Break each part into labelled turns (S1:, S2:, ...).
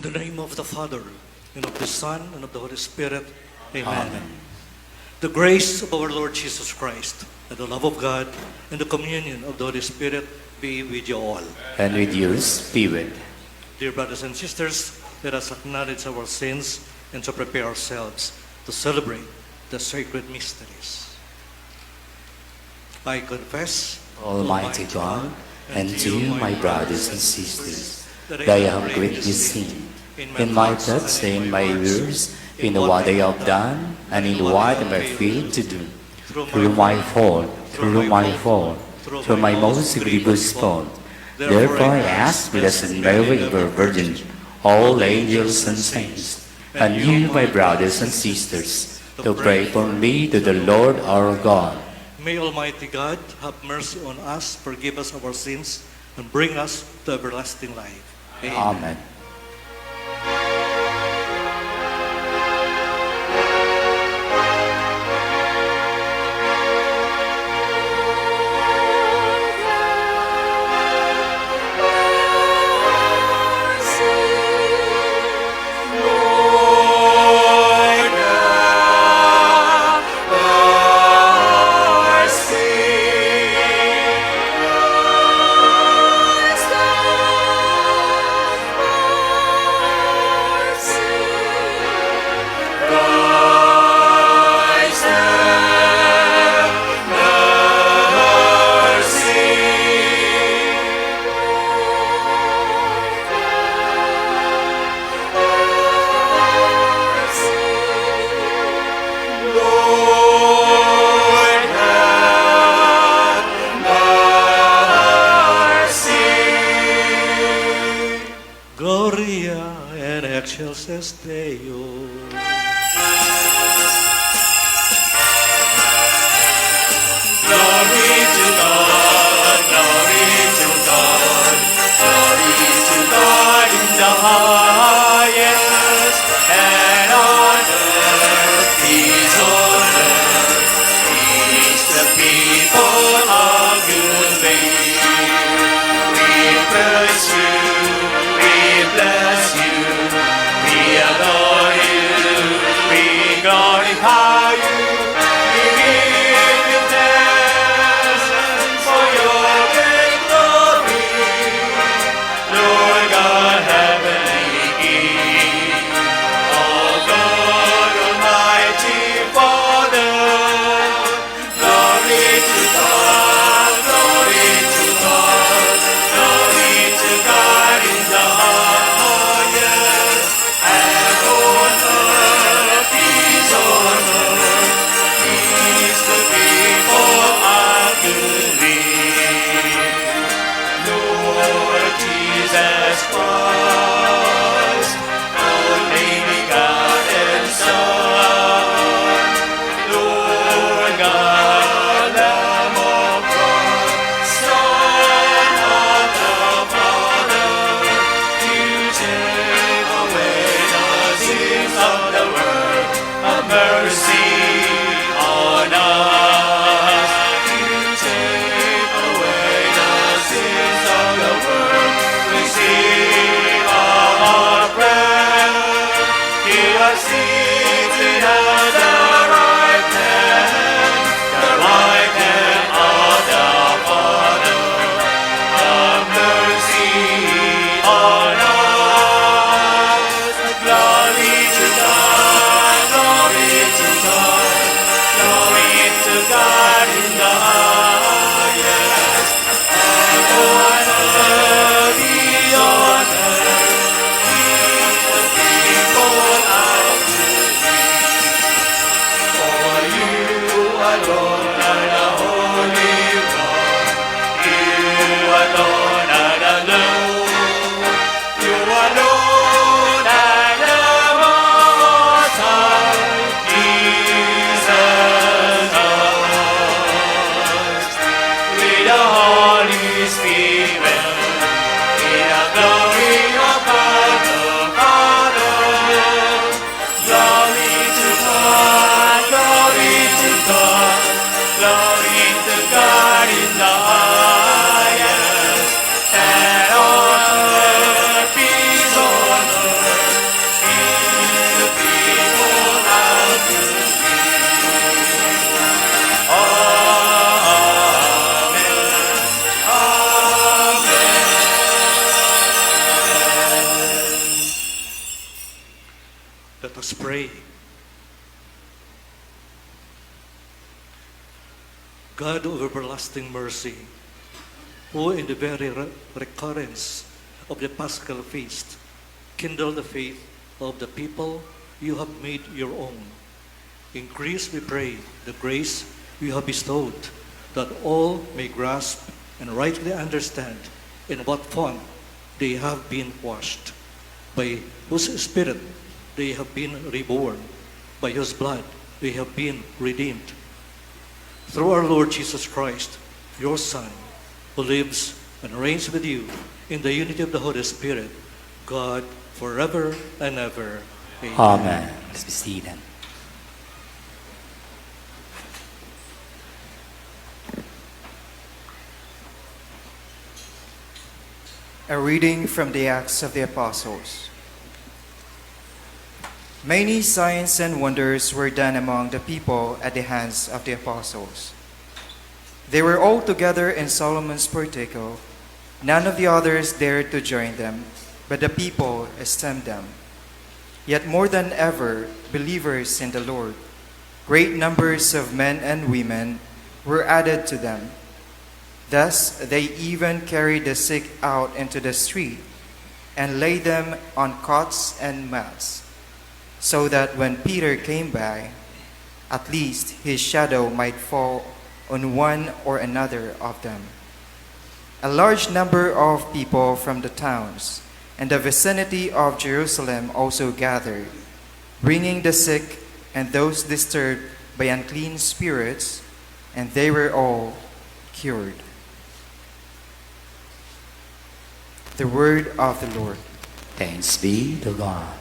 S1: In the name of the Father, and of the Son, and of the Holy Spirit. Amen. The grace of our Lord Jesus Christ, and the love of God, and the communion of the Holy Spirit be with you all.
S2: And with your spirit.
S1: Dear brothers and sisters, let us acknowledge our sins and to prepare ourselves to celebrate the sacred mysteries. I confess,
S2: Almighty God, and to you, my brothers and sisters, that I have greatly sinned in my thoughts and in my words, in what I have done, and in what I failed to do. Through my fault, through my most grievous fault. Therefore I ask, Blessed Mary, ever Virgin, all angels and saints, and you, my brothers and sisters, to pray for me to the Lord our God.
S1: May Almighty God have mercy on us, forgive us our sins, and bring us to everlasting life.
S2: Amen.
S1: Gloria in excelsis Deo.
S3: Glory to God, glory to God, glory to God in the highest, and on earth peace on earth, peace the people of good faith. We praise you, we bless you, we adore you, we glorify you. We give you thanks for your great glory.
S1: Let us pray. God of everlasting mercy, who in the very recurrence of the Paschal feast kindle the faith of the people you have made your own, increase, we pray, the grace you have bestowed, that all may grasp and rightly understand in what font they have been washed, by whose Spirit they have been reborn, by whose blood they have been redeemed. Through our Lord Jesus Christ, your Son, who lives and reigns with you in the unity of the Holy Spirit, God, forever and ever. Amen.
S2: Amen. Let's be seated.
S4: A reading from the Acts of the Apostles. Many signs and wonders were done among the people at the hands of the apostles. They were all together in Solomon's portico. None of the others dared to join them, but the people esteemed them. Yet more than ever, believers in the Lord, great numbers of men and women were added to them. Thus they even carried the sick out into the street and laid them on cots and mats, so that when Peter came by, at least his shadow might fall on one or another of them. A large number of people from the towns and the vicinity of Jerusalem also gathered, bringing the sick and those disturbed by unclean spirits, and they were all cured. The word of the Lord.
S2: Thanks be to God.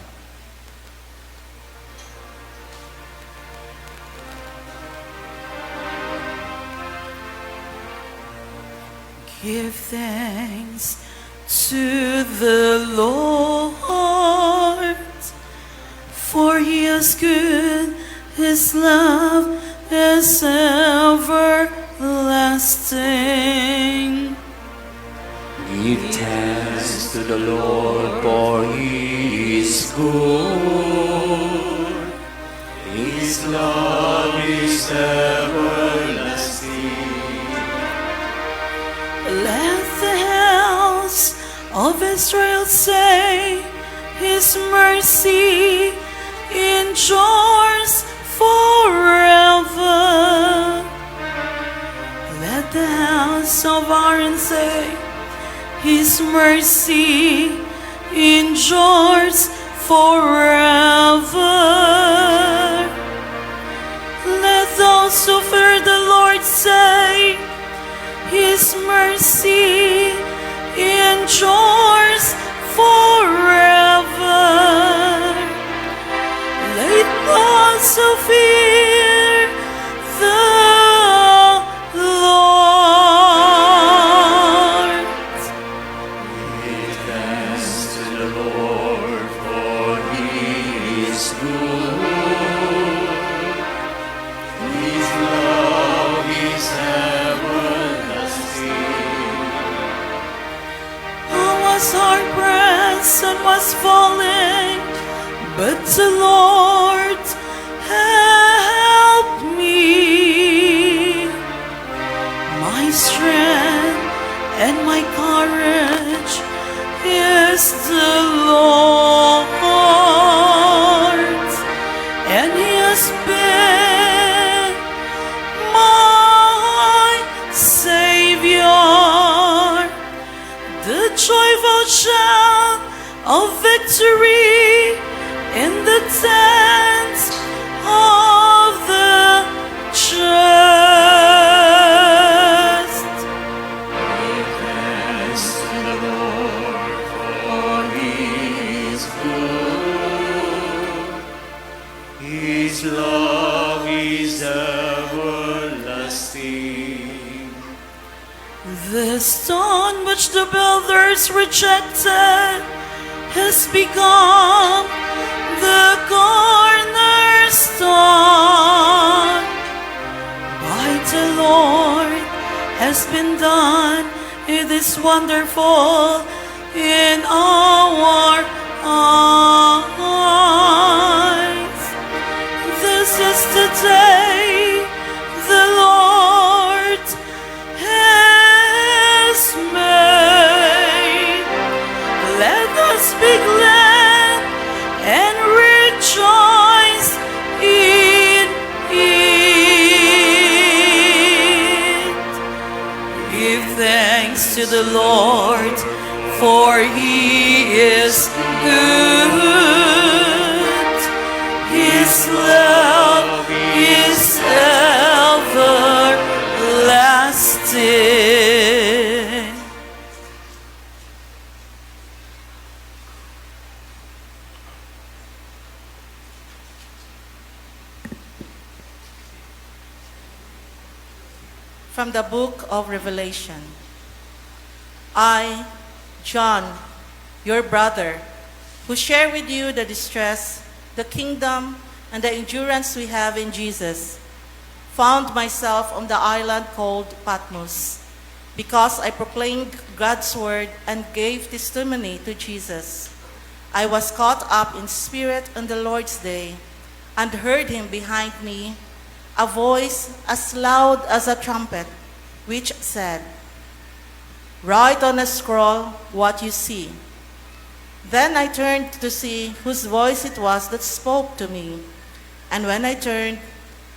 S5: Give thanks to the Lord, for He is good, His love is everlasting.
S2: Give thanks to the Lord, for He is good. His love is everlasting.
S5: Let the house of Israel say, His mercy endures forever. Let the house of Aaron say, His mercy endures forever. Let those who fear the Lord say, His mercy endures forever. Let those who fear the Lord.
S2: Give thanks to the Lord, for He is good. His love is everlasting.
S5: I was hard pressed and was falling, but the Lord helped me. My strength and my courage is the Lord, and He has been my Savior. The joyful shout of victory in the tents of the just.
S2: Give thanks to the Lord, for He is good. His love is everlasting.
S5: The stone which the builders rejected has become the cornerstone. By the Lord has been done, it is wonderful in our eyes. From the book of Revelation. I, John, your brother, who share with you the distress, the kingdom, and the endurance we have in Jesus, found myself on the island called Patmos, because I proclaimed God's word and gave testimony to Jesus. I was caught up in spirit on the Lord's day, and heard him behind me, a voice as loud as a trumpet, which said, "Write on a scroll what you see." Then I turned to see whose voice it was that spoke to me. And when I turned,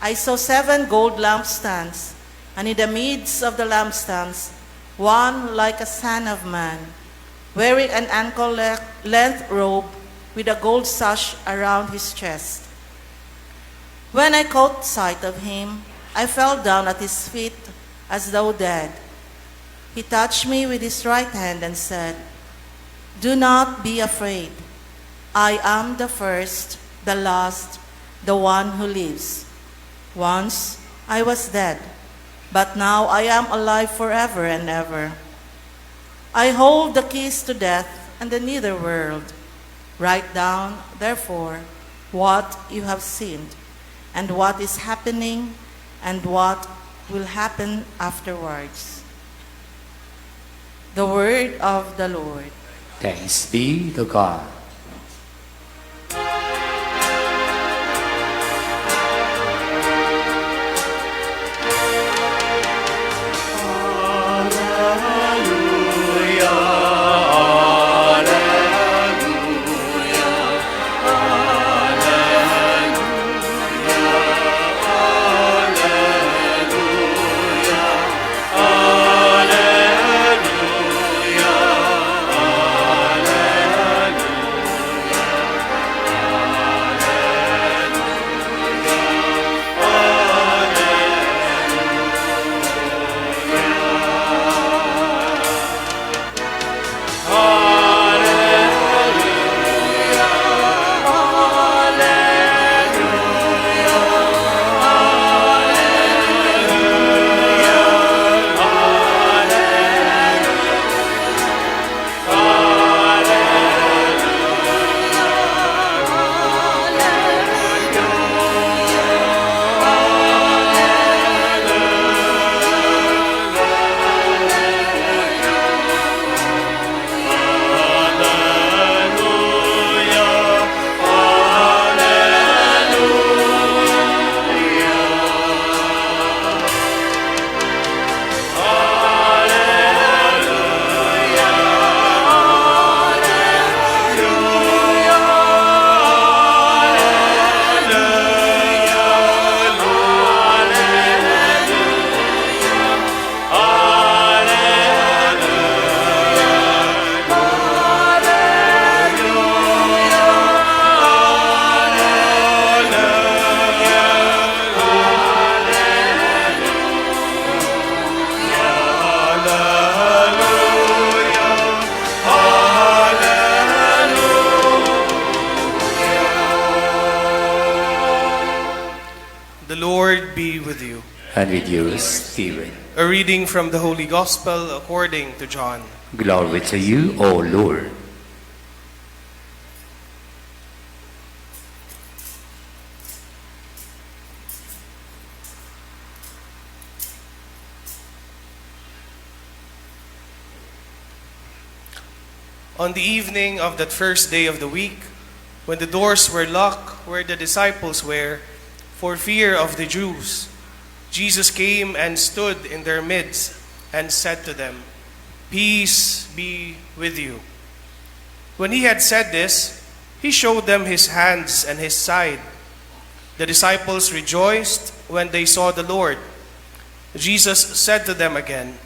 S5: I saw 7 gold lampstands, and in the midst of the lampstands, one like a son of man, wearing an ankle-length robe with a gold sash around his chest. When I caught sight of him, I fell down at his feet as though dead. He touched me with his right hand and said, "Do not be afraid. I am the first, the last, the one who lives. Once I was dead, but now I am alive forever and ever. I hold the keys to death and the netherworld. Write down, therefore, what you have seen, and what is happening, and what will happen afterwards." The word of the Lord.
S2: Thanks be to God. And with your spirit.
S6: A reading from the Holy Gospel according to John.
S2: Glory to you, O Lord.
S6: On the evening of that first day of the week, when the doors were locked where the disciples were, for fear of the Jews, Jesus came and stood in their midst and said to them, "Peace be with you." When he had said this, he showed them his hands and his side. The disciples rejoiced when they saw the Lord. Jesus said to them again,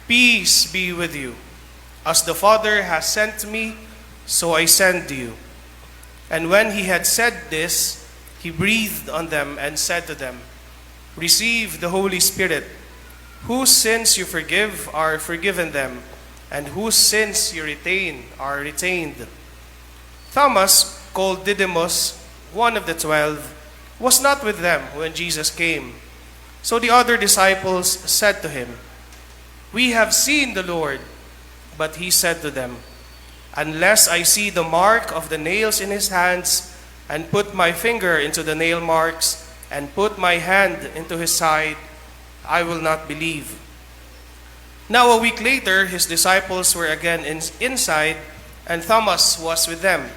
S6: "Peace be with you. As the Father has sent me, so I send you." And when he had said this, he breathed on them and said to them, "Receive the Holy Spirit. Whose sins you forgive are forgiven them, and whose sins you retain are retained." Thomas, called Didymus, one of the 12, was not with them when Jesus came. So the other disciples said to him, "We have seen the Lord." But he said to them, "Unless I see the mark of the nails in his hands, and put my finger into the nail marks, and put my hand into his side, I will not believe." Now a week later, his disciples were again inside, and Thomas was with them.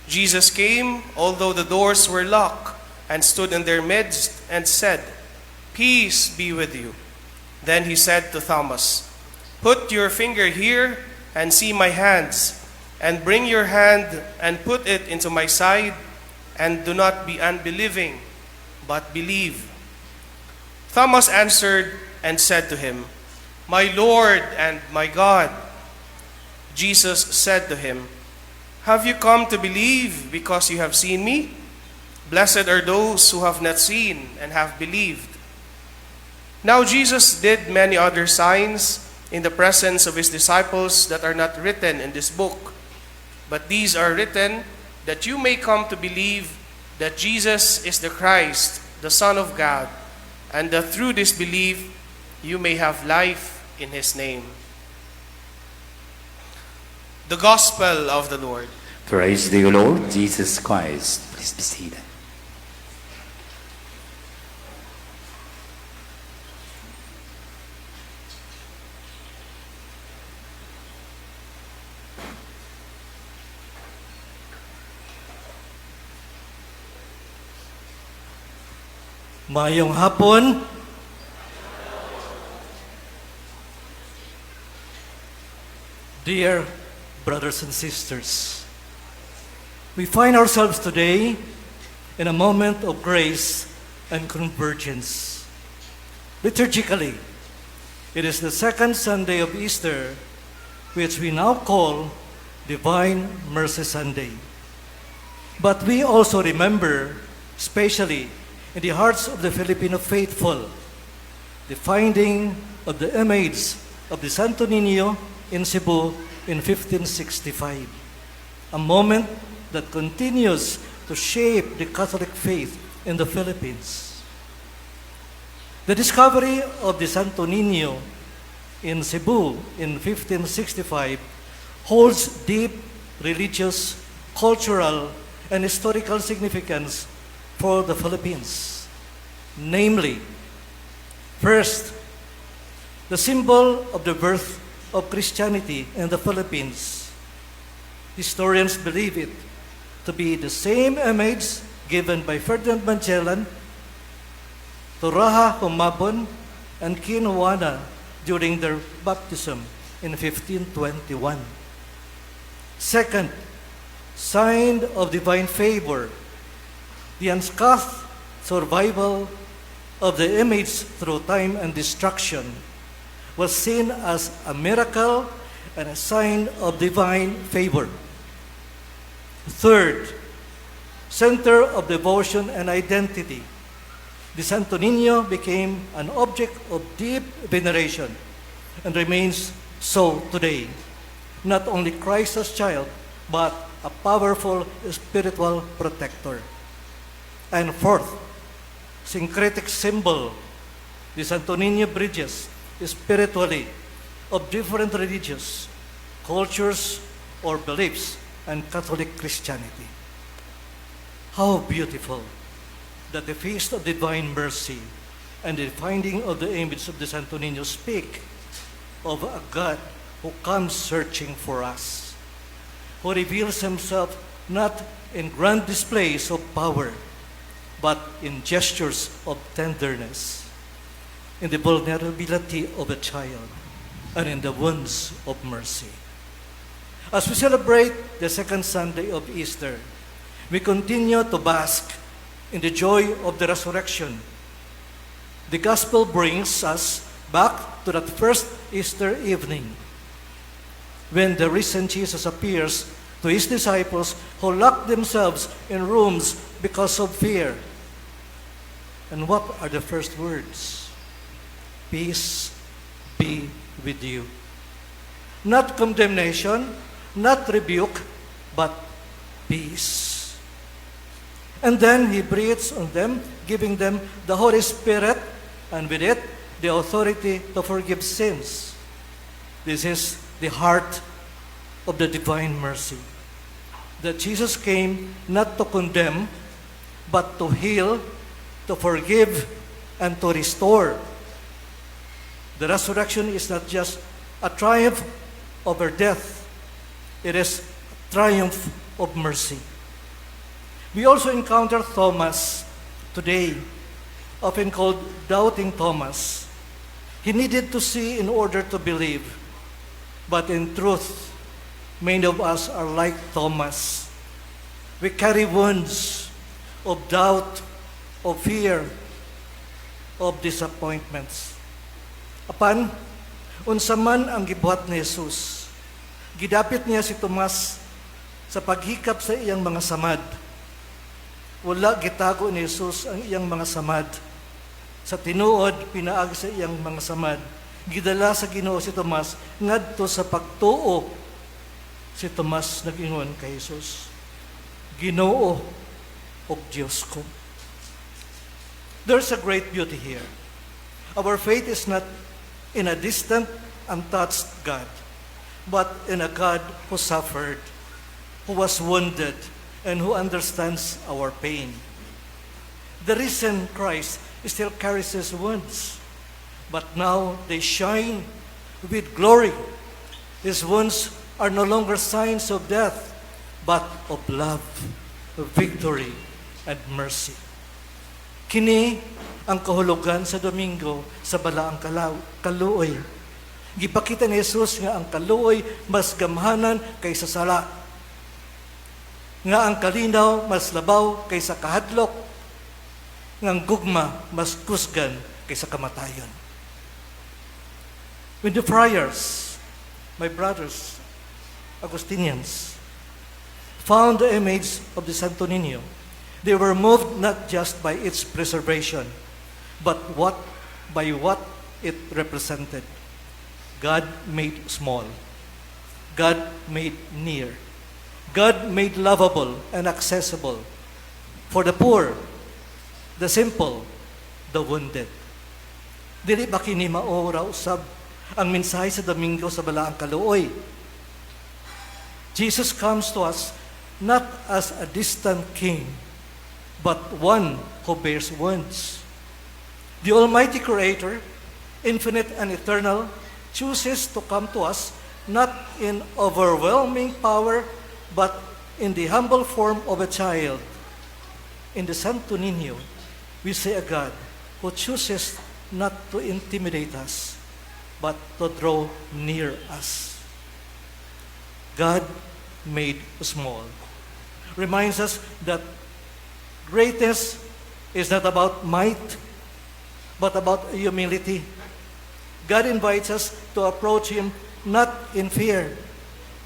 S6: Jesus came, although the doors were locked, and stood in their midst, and said, "Peace be with you." Then he said to Thomas, "Put your finger here, and see my hands, and bring your hand and put it into my side, and do not be unbelieving, but believe." Thomas answered and said to him, "My Lord and my God." Jesus said to him, "Have you come to believe because you have seen me? Blessed are those who have not seen and have believed." Now Jesus did many other signs in the presence of his disciples that are not written in this book. But these are written that you may come to believe that Jesus is the Christ, the Son of God, and that through this belief you may have life in his name. The Gospel of the Lord.
S2: Praise to you, Lord Jesus Christ. Please be seated.
S1: Mayong hapon. Dear brothers and sisters, we find ourselves today in a moment of grace and convergence. Liturgically, it is the second Sunday of Easter, which we now call Divine Mercy Sunday. But we also remember, especially in the hearts of the Filipino faithful, the finding of the image of the Santo Nino in Cebu in 1565, a moment that continues to shape the Catholic faith in the Philippines. The discovery of the Santo Nino in Cebu in 1565 holds deep religious, cultural, and historical significance for the Philippines. Namely, first, the symbol of the birth of Christianity in the Philippines. Historians believe it to be the same image given by Ferdinand Magellan to Raha Humabon and Kinuana during their baptism in 1521. Second, sign of divine favor, the unscathed survival of the image through time and destruction was seen as a miracle and a sign of divine favor. Third, center of devotion and identity. The Santo Nino became an object of deep veneration and remains so today. Not only Christ as child, but a powerful spiritual protector. And fourth, syncretic symbol, the Santo Nino bridges spiritually of different religious cultures or beliefs and Catholic Christianity. How beautiful that the Feast of Divine Mercy and the finding of the image of the Santo Nino speak of a God who comes searching for us, who reveals himself not in grand displays of power, but in gestures of tenderness, in the vulnerability of a child, and in the wounds of mercy. As we celebrate the second Sunday of Easter, we continue to bask in the joy of the resurrection. The Gospel brings us back to that first Easter evening, when the risen Jesus appears to his disciples who locked themselves in rooms because of fear. And what are the first words? Peace be with you. Not condemnation, not rebuke, but peace. And then he breathes on them, giving them the Holy Spirit and with it, the authority to forgive sins. This is the heart of the divine mercy. That Jesus came not to condemn, but to heal, to forgive, and to restore. The resurrection is not just a triumph over death, it is a triumph of mercy. We also encounter Thomas today, often called Doubting Thomas. He needed to see in order to believe, but in truth, many of us are like Thomas. We carry wounds of doubt, of fear, of disappointments. Apan, unsa man ang gibuhat ni Jesus, gidapit niya si Tomas sa paghikap sa iyang mga samad. Wala gitago ni Jesus ang iyang mga samad. Sa tinuod, pinaagi sa iyang mga samad. Gidala sa Ginoo si Tomas ngadto sa pagtuo. Si Tomas nag-ingon kay Jesus, Ginoo o Diyos ko. There's a great beauty here. Our faith is not in a distant, untouched God, but in a God who suffered, who was wounded, and who understands our pain. The risen Christ still carries his wounds, but now they shine with glory. His wounds are no longer signs of death, but of love, of victory, and mercy. Kini ang kahulugan sa Domingo sa balaang kaluoy. Gipakita ni Jesus nga ang kaluoy mas gamhanan kaysa sala. Nga ang kalinaw mas labaw kaysa kahadlok. Nga ang gugma mas kusgan kaysa kamatayon. When the friars, my brothers, Augustinians, found the image of the Santo Nino, they were moved not just by its preservation, but by what it represented. God made small. God made near. God made lovable and accessible for the poor, the simple, the wounded. Dili ba kini mao ra usab ang mensahe sa Domingo sa balaang kaluoy? Jesus comes to us not as a distant king, but one who bears wounds. The Almighty Creator, infinite and eternal, chooses to come to us not in overwhelming power, but in the humble form of a child. In the Santo Nino, we see a God who chooses not to intimidate us, but to draw near us. God made small reminds us that greatness is not about might, but about humility. God invites us to approach Him not in fear,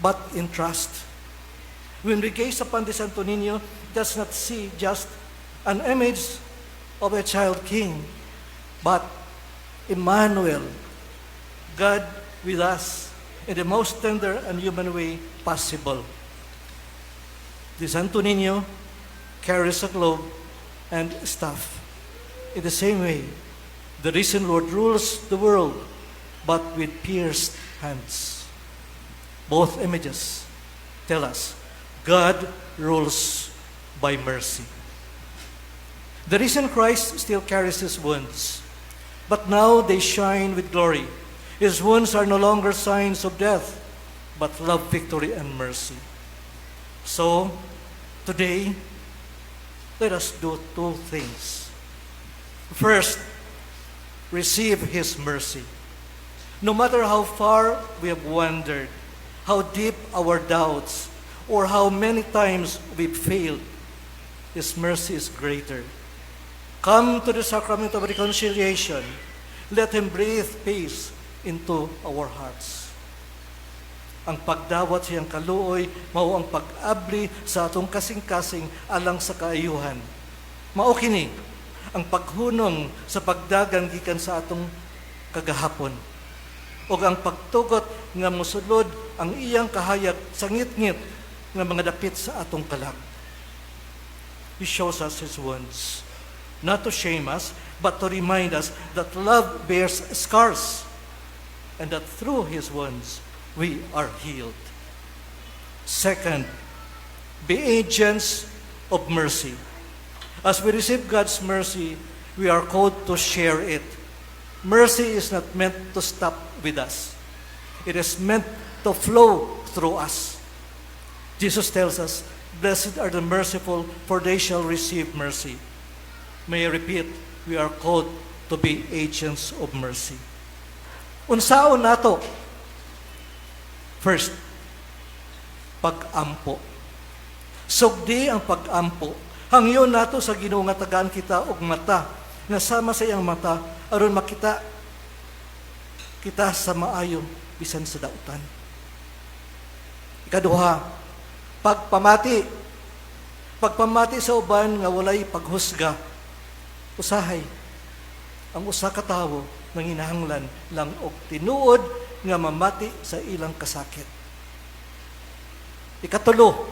S1: but in trust. When we gaze upon the Santo Nino, does not see just an image of a child king, but Emmanuel, God with us in the most tender and human way possible. The Santo Nino carries a globe and staff. In the same way, the risen Lord rules the world, but with pierced hands. Both images tell us God rules by mercy. The risen Christ still carries his wounds, but now they shine with glory. His wounds are no longer signs of death, but love, victory, and mercy. So, today, let us do two things. First, receive His mercy. No matter how far we have wandered, how deep our doubts, or how many times we've failed, His mercy is greater. Come to the sacrament of reconciliation. Let Him breathe peace into our hearts. Ang pagdawat siyang kaluoy, mao ang pag-abli sa atong kasing-kasing alang sa kaayuhan. Mao kini ang paghunong sa pagdagan gikan sa atong kagahapon. O ang pagtugot nga mosulod ang iyang kahayag sa ngit-ngit nga mga dapit sa atong kalag. He shows us His wounds, not to shame us, but to remind us that love bears scars and that through His wounds we are healed. Second, be agents of mercy. As we receive God's mercy, we are called to share it. Mercy is not meant to stop with us. It is meant to flow through us. Jesus tells us, "Blessed are the merciful, for they shall receive mercy." May I repeat, we are called to be agents of mercy. Unsaon nato? First, pag-ampo. Sugdi ang pag-ampo. Hangyon nato sa Ginoo nga tagaan kita og mata, nga sama sa iyang mata aron makita kita sa maayo bisan sa dautan. Ikaduha, pagpamati. Pagpamati sa uban nga walay paghusga. Usahay ang usa ka tawo nanginahanglan lang og tinuod nga mamati sa ilang kasakit. Ikatulo,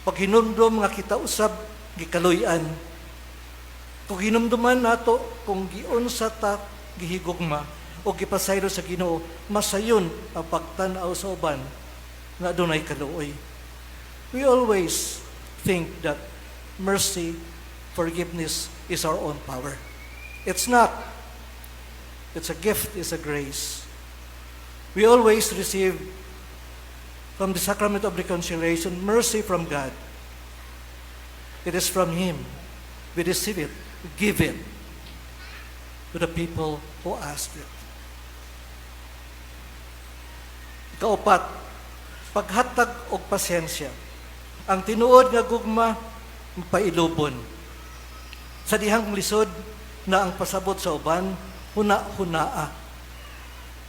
S1: paghinumdum nga kita usab gikaluy-an. Kung hinumduman nato kung giunsa ta gihigugma o gipasaylo sa Ginoo, masayon ang pagtan-aw sa uban nga adunay kaluoy. We always think that mercy, forgiveness is our own power. It's not. It's a gift, it's a grace. We always receive from the sacrament of reconciliation mercy from God. It is from Him. We receive it, we give it to the people who ask it. Ikaapat, paghatag og pasensya. Ang tinuod nga gugma pailubon. Sa dihang lisod na ang pasabot sa uban, huna-hunaa.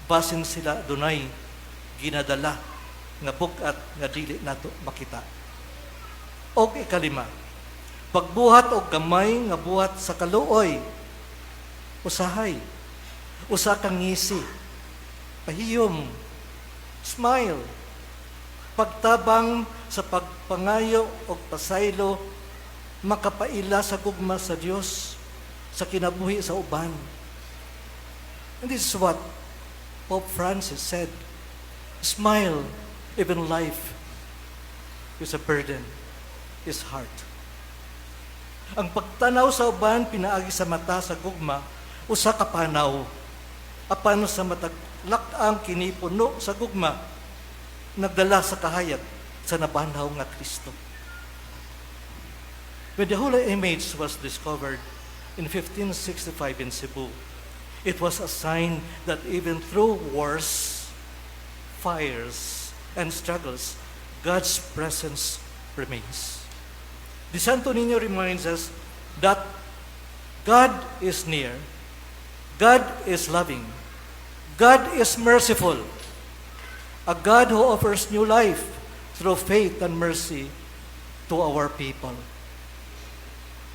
S1: Basin sila dunay ginadala nga bukat nga dili nato makita. Og ikalima, pagbuhat og gamay nga buhat sa kaluoy. Usahay, usa kang ngisi, pahiyom, smile, pagtabang sa pagpangayo o pasaylo, makapaila sa gugma sa Dios, sa kinabuhi sa uban. And this is what Pope Francis said, "Smile, even life is a burden, is hard." Ang pagtanaw sa uban pinaagi sa mata sa gugma, usa ka panaw, apan sa mataglak-ang kinipuno sa gugma, nagdala sa kahayag sa nabanhaw nga Kristo. When the Holy Image was discovered in 1565 in Cebu, it was a sign that even through wars, fires, and struggles, God's presence remains. The Santo Nino reminds us that God is near, God is loving, God is merciful, a God who offers new life through faith and mercy to our people.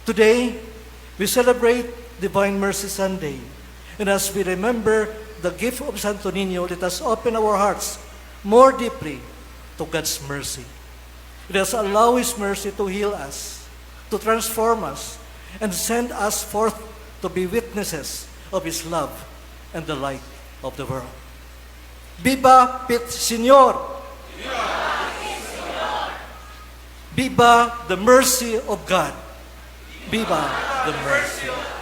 S1: Today, we celebrate Divine Mercy Sunday, and as we remember the gift of Santo Nino, let us open our hearts more deeply to God's mercy. Let us allow His mercy to heal us, to transform us, and send us forth to be witnesses of His love and the light of the world. Viva Pit Señor! Viva the mercy of God! Viva the mercy of God!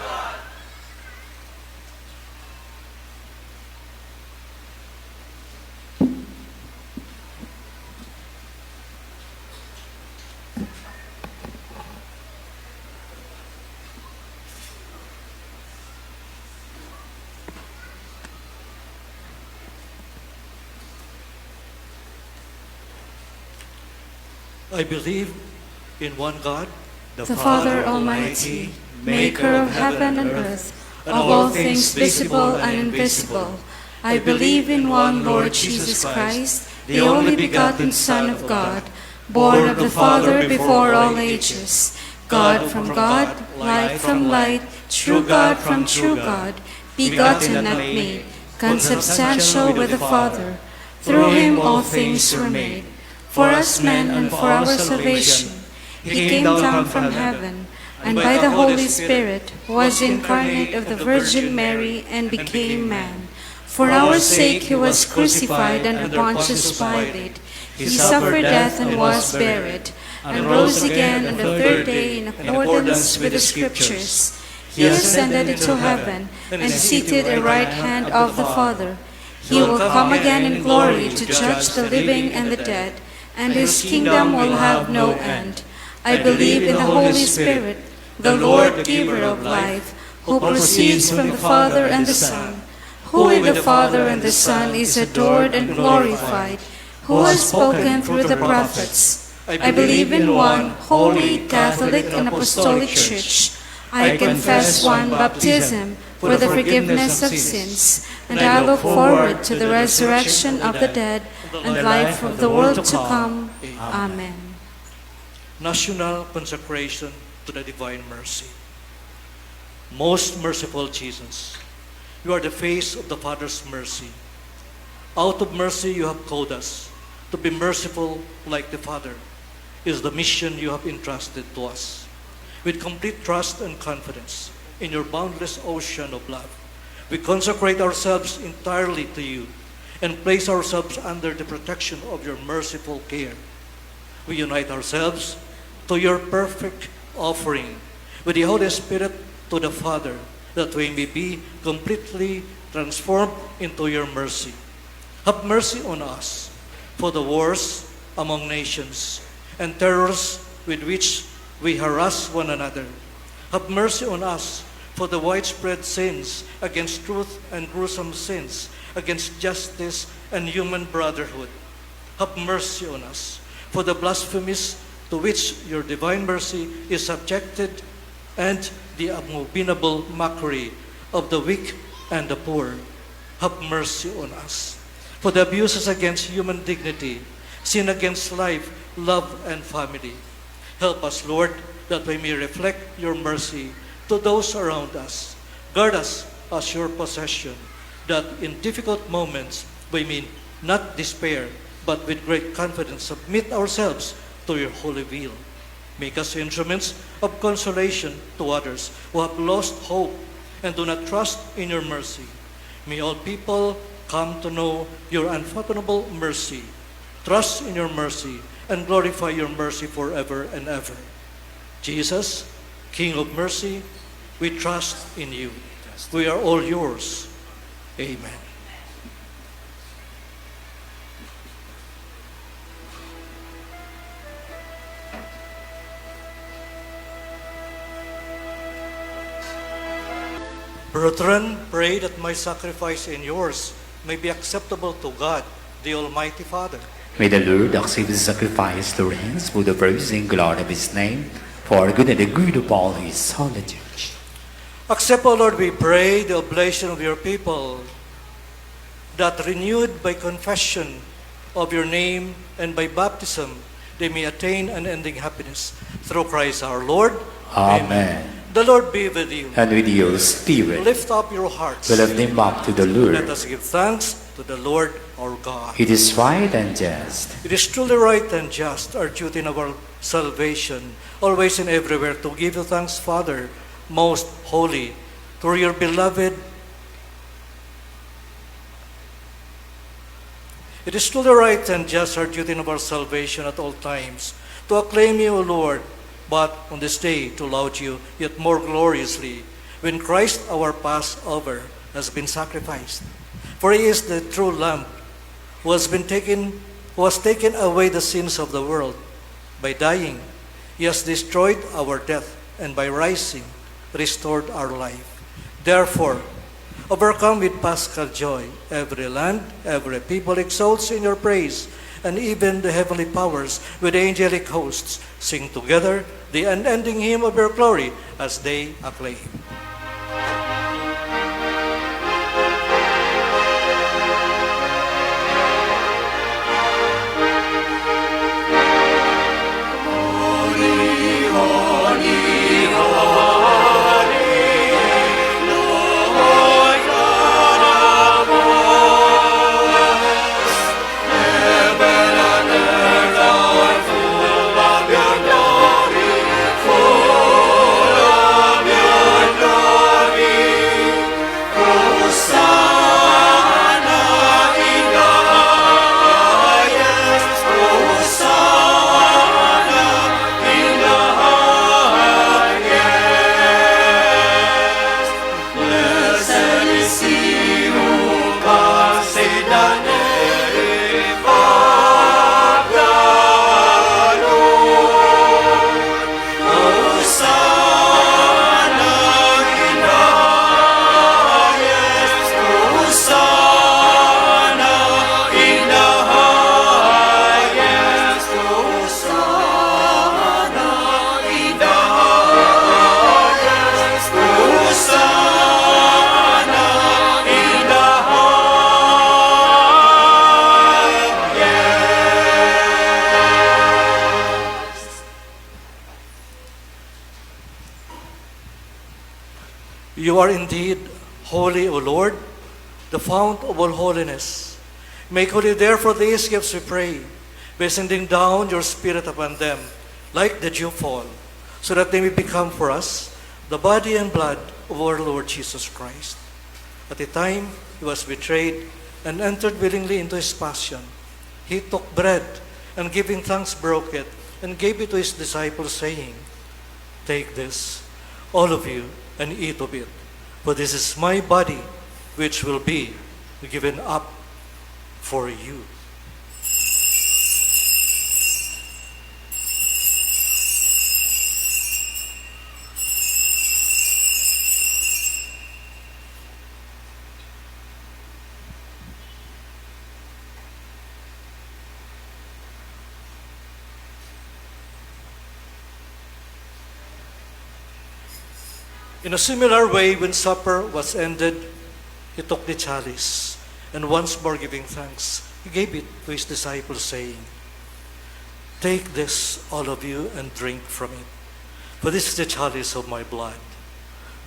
S1: I believe in one God,
S7: the Father Almighty, maker of heaven and earth, of all things visible and invisible. I believe in one Lord Jesus Christ, the only begotten Son of God, born of the Father before all ages, God from God, light from light, true God from true God, begotten not made, consubstantial with the Father. Through Him all things were made. For us men and for our salvation, He came down from heaven, and by the Holy Spirit was incarnate of the Virgin Mary and became man. For our sake he was crucified under Pontius Pilate. He suffered death and was buried, and rose again on the third day in accordance with the Scriptures. He ascended into heaven and is seated at the right hand of the Father. He will come again in glory to judge the living and the dead, and his kingdom will have no end. I believe in the Holy Spirit, the Lord giver of life, who proceeds from the Father and the Son, who with the Father and the Son is adored and glorified, who has spoken through the prophets. I believe in one holy, Catholic, and Apostolic Church. I confess one baptism for the forgiveness of sins, and I look forward to the resurrection of the dead and life of the world to come. Amen.
S1: National consecration to the divine mercy. Most merciful Jesus, you are the face of the Father's mercy. Out of mercy you have called us to be merciful like the Father is the mission you have entrusted to us. With complete trust and confidence in your boundless ocean of love, we consecrate ourselves entirely to you and place ourselves under the protection of your merciful care. We unite ourselves to your perfect offering with the Holy Spirit to the Father, that we may be completely transformed into your mercy. Have mercy on us for the wars among nations and terrors with which we harass one another. Have mercy on us for the widespread sins against truth and gruesome sins against justice and human brotherhood. Have mercy on us for the blasphemies to which your divine mercy is subjected and the abominable mockery of the weak and the poor. Have mercy on us for the abuses against human dignity, sin against life, love, and family. Help us, Lord, that we may reflect your mercy to those around us. Guard us as your possession, that in difficult moments we may not despair, but with great confidence submit ourselves to your holy will. Make us instruments of consolation to others who have lost hope and do not trust in your mercy. May all people come to know your unfathomable mercy, trust in your mercy, and glorify your mercy forever and ever. Jesus, King of mercy, we trust in you. We are all yours. Amen. Brethren, pray that my sacrifice and yours may be acceptable to God, the Almighty Father.
S2: May the Lord accept the sacrifice, Lawrence, for the praise and glory of his name, for good and the good of all his holy church.
S1: Accept, O Lord, we pray, the oblation of your people, that renewed by confession of your name and by baptism, they may attain unending happiness. Through Christ our Lord.
S2: Amen.
S1: The Lord be with you.
S2: And with your spirit,
S1: Lift up your hearts.
S2: we lift them up to the
S1: Let
S2: Lord.
S1: us give thanks to the Lord our God.
S2: It is right and just.
S1: It is truly right and just, our duty in our salvation, always and everywhere, to give you thanks, Father, most holy, through your beloved. It is truly right and just, our duty in our salvation at all times, to acclaim you, O Lord, but on this day to laud you yet more gloriously, when Christ our Passover has been sacrificed. For he is the true Lamb who has taken away the sins of the world. By dying, he has destroyed our death, and by rising, restored our life. Therefore, overcome with paschal joy, every land, every people exalts in your praise, and even the heavenly powers with angelic hosts sing together the unending hymn of your glory as they acclaim.
S3: Heaven and earth are full of your glory.
S1: You are indeed holy, O Lord, the fount of all holiness. Make holy therefore these gifts, we pray, by sending down your Spirit upon them, like the dew fall, so that they may become for us the body and blood of our Lord Jesus Christ. At the time he was betrayed and entered willingly into his passion, he took bread and giving thanks broke it and gave it to his disciples, saying, "Take this, all of you, and eat of it, for this is my body, which will be given up for you." In a similar way, when supper was ended, he took the chalice, and once more giving thanks, he gave it to his disciples, saying, "Take this, all of you, and drink from it. For this is the chalice of my blood,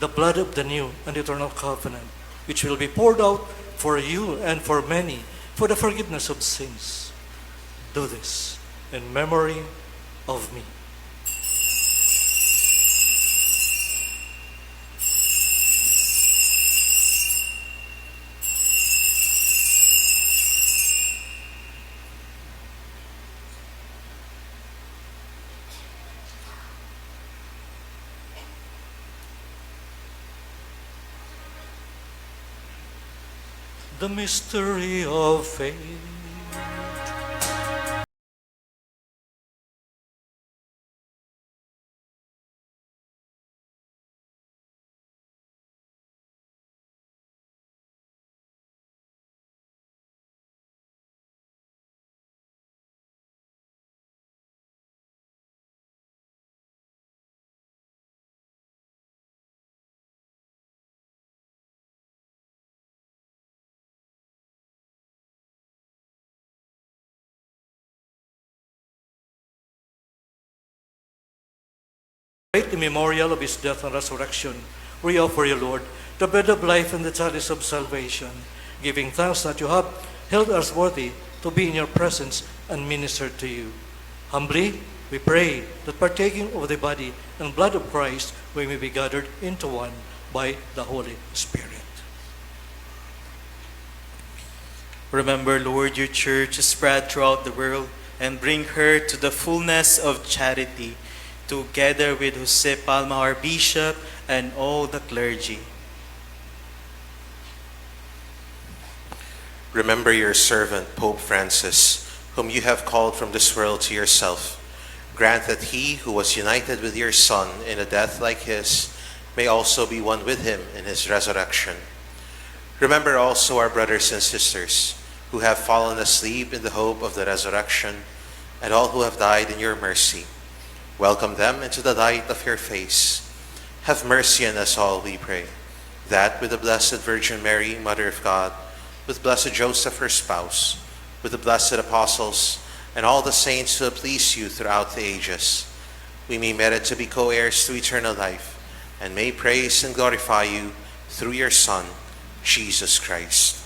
S1: the blood of the new and eternal covenant, which will be poured out for you and for many for the forgiveness of sins. Do this in memory of me." The mystery of faith. Great the memorial of his death and resurrection, we offer you, Lord, the bread of life and the chalice of salvation, giving thanks that you have held us worthy to be in your presence and minister to you. Humbly, we pray that partaking of the body and blood of Christ, we may be gathered into one by the Holy Spirit.
S8: Remember, Lord, your church is spread throughout the world, and bring her to the fullness of charity, together with Jose Palma, our bishop, and all the clergy.
S9: Remember your servant, Pope Francis, whom you have called from this world to yourself. Grant that he who was united with your Son in a death like his may also be one with him in his resurrection. Remember also our brothers and sisters who have fallen asleep in the hope of the resurrection, and all who have died in your mercy. Welcome them into the light of your face. Have mercy on us all, we pray, that with the Blessed Virgin Mary, Mother of God, with Blessed Joseph, her spouse, with the blessed apostles, and all the saints who have pleased you throughout the ages, we may merit to be co-heirs to eternal life, and may praise and glorify you through your Son, Jesus Christ.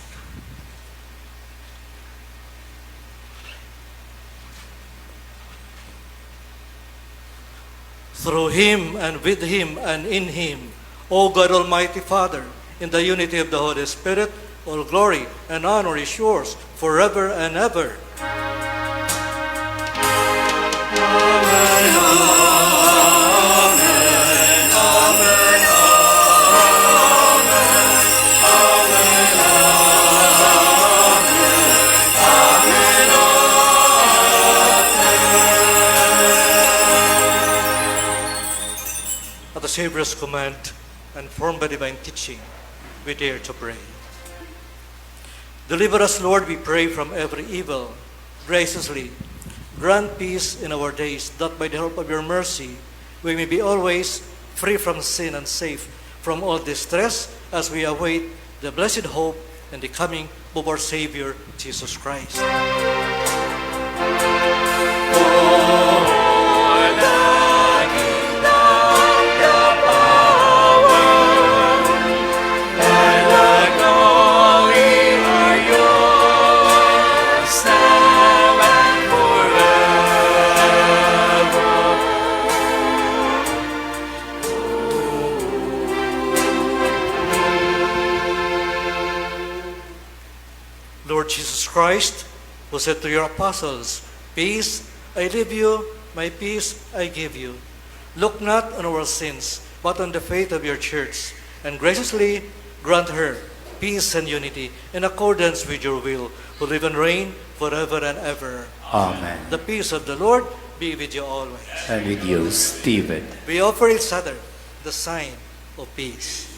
S1: Through him and with him and in him, O God Almighty Father, in the unity of the Holy Spirit, all glory and honor is yours forever and ever. At the Savior's command and formed by divine teaching, we dare to pray. Deliver us, Lord, we pray, from every evil. Graciously grant peace in our days, that by the help of your mercy we may be always free from sin and safe from all distress, as we await the blessed hope and the coming of our Savior, Jesus Christ. Lord Jesus Christ, who said to your apostles, "Peace I leave you, my peace I give you. Look not on our sins, but on the faith of your church, and graciously grant her peace and unity in accordance with your will, who live and reign forever and ever."
S2: Amen.
S1: The peace of the Lord be with you always.
S2: And with you, Stephen.
S1: We offer each other the sign of peace.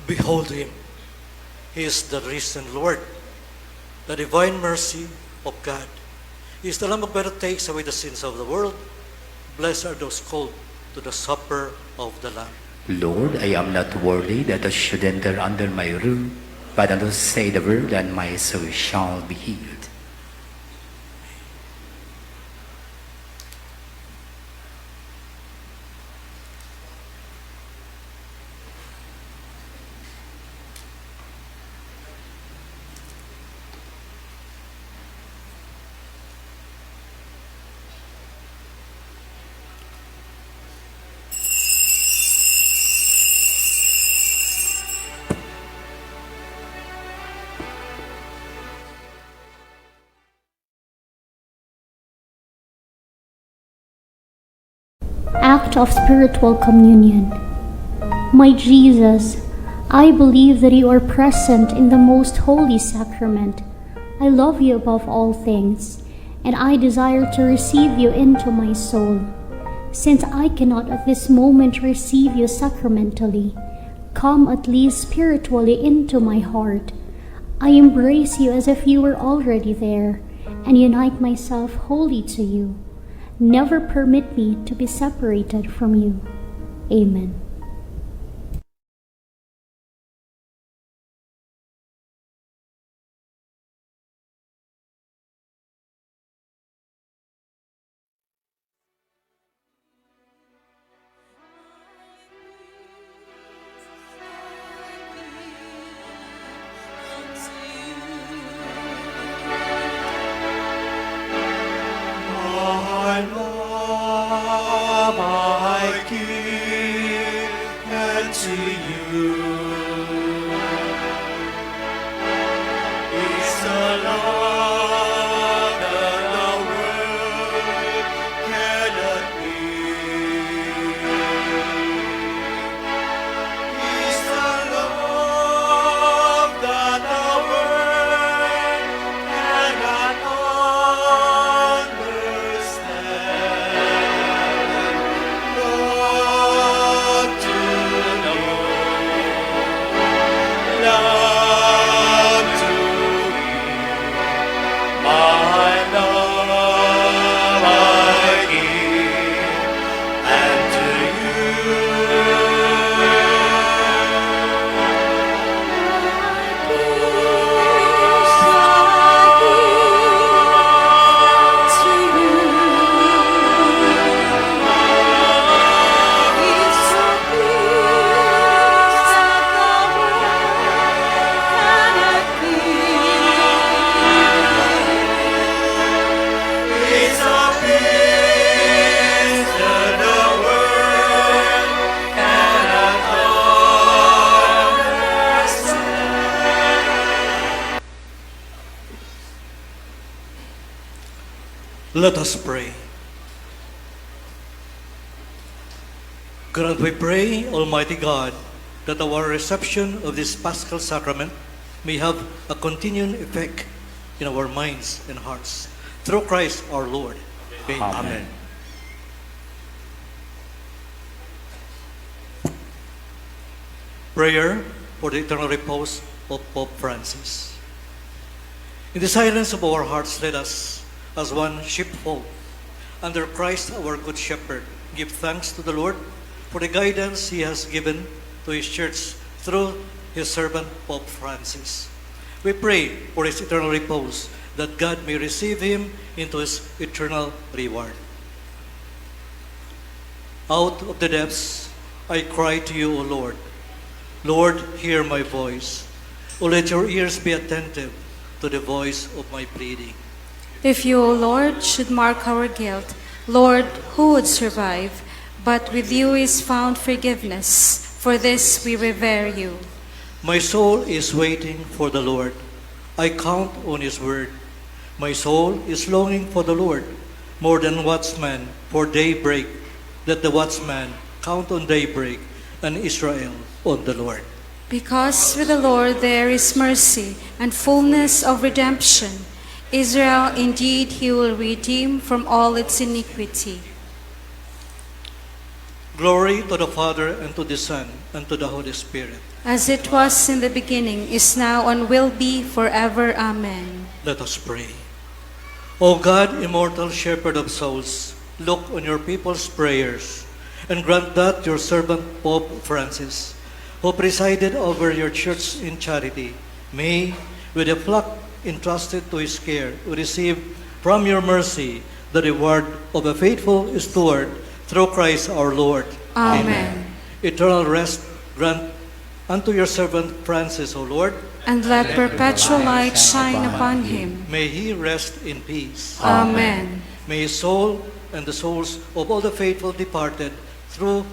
S1: Behold him. He is the risen Lord, the divine mercy of God. He is the Lamb of God that takes away the sins of the world. Blessed are those called to the supper of the Lamb.
S2: Lord, I am not worthy that thou should enter under my roof, but thou say the word, and my soul shall be healed.
S10: Act of spiritual communion. My Jesus, I believe that you are present in the most holy sacrament. I love you above all things, and I desire to receive you into my soul. Since I cannot at this moment receive you sacramentally, come at least spiritually into my heart. I embrace you as if you were already there, and unite myself wholly to you. Never permit me to be separated from you. Amen.
S1: Let us pray. Grant, we pray, Almighty God, that our reception of this Paschal Sacrament may have a continuing effect in our minds and hearts. Through Christ our Lord.
S2: Amen.
S1: Prayer for the eternal repose of Pope Francis. In the silence of our hearts, let us, as one sheepfold, under Christ our Good Shepherd, give thanks to the Lord for the guidance He has given to His Church through His servant Pope Francis. We pray for His eternal repose, that God may receive him into His eternal reward. Out of the depths I cry to you, O Lord. Lord, hear my voice. O let your ears be attentive to the voice of my pleading.
S7: If you, O Lord, should mark our guilt, Lord, who would survive? But with you is found forgiveness. For this we revere you.
S1: My soul is waiting for the Lord. I count on His word. My soul is longing for the Lord, more than watchman for daybreak. Let the watchman count on daybreak, and Israel on the Lord.
S7: Because with the Lord there is mercy and fullness of redemption. Israel indeed He will redeem from all its iniquity.
S1: Glory to the Father, and to the Son, and to the Holy Spirit.
S7: As it was in the beginning, is now, and will be forever. Amen.
S1: Let us pray. O God, immortal shepherd of souls, look on your people's prayers, and grant that your servant Pope Francis, who presided over your church in charity, may, with the flock entrusted to his care, receive from your mercy the reward of a faithful steward through Christ our Lord.
S7: Amen.
S1: Eternal rest grant unto your servant Francis, O Lord.
S7: And let perpetual light shine upon him.
S1: May he rest in peace.
S7: Amen.
S1: May his soul and the souls of all the faithful departed through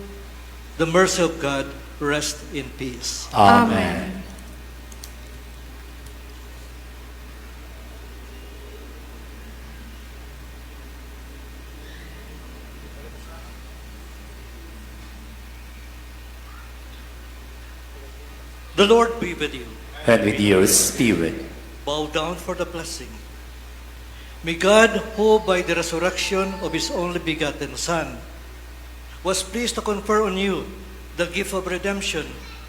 S1: the mercy of God rest in peace.
S7: Amen.
S1: The Lord be with you.
S2: And with your spirit.
S1: Bow down for the blessing. May God, who by the resurrection of His only begotten Son, was pleased to confer on you the gift of redemption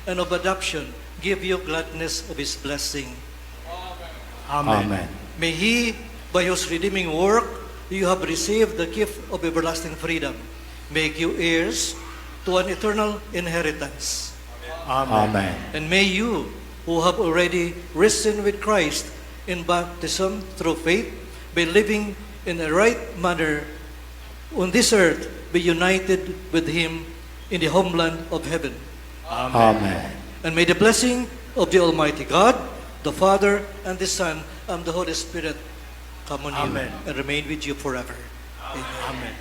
S1: and of adoption, give you gladness of His blessing.
S2: Amen.
S1: May He, by whose redeeming work, you have received the gift of everlasting freedom, make you heirs to an eternal inheritance.
S2: Amen.
S1: And may you, who have already risen with Christ in baptism through faith, by living in a right manner on this earth, be united with Him in the homeland of heaven.
S2: Amen.
S1: And may the blessing of the Almighty God, the Father, and the Son, and the Holy Spirit come on you and remain with you forever. Amen.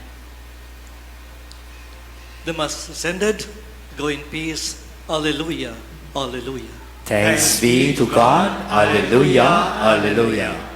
S1: The Mass is ended. Go in peace. Alleluia. Alleluia.
S2: Thanks be to God. Alleluia. Alleluia.